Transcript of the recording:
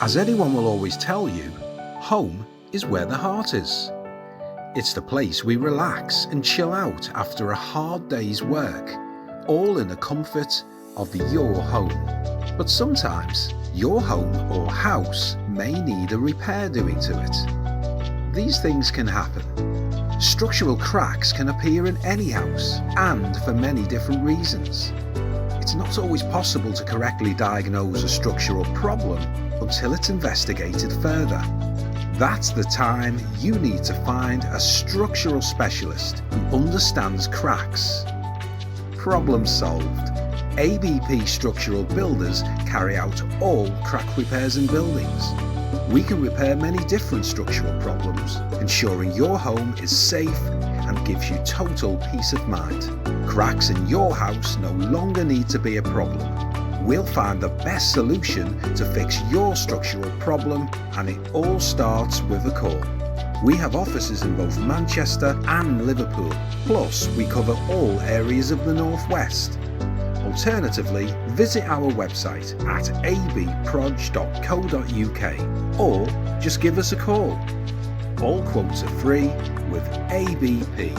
As anyone will always tell you, home is where the heart is. It's the place we relax and chill out after a hard day's work, all in the comfort of your home. But sometimes your home or house may need a repair doing to it. These things can happen. Structural cracks can appear in any house and for many different reasons. It's not always possible to correctly diagnose a structural problem until it's investigated further. That's the time you need to find a structural specialist who understands cracks. Problem solved. ABP Structural Builders carry out all crack repairs in buildings. We can repair many different structural problems, ensuring your home is safe and gives you total peace of mind. Cracks in your house no longer need to be a problem. We'll find the best solution to fix your structural problem, and it all starts with a call. We have offices in both Manchester and Liverpool, plus we cover all areas of the Northwest. Alternatively, visit our website at abproj.co.uk or just give us a call. All quotes are free with ABP.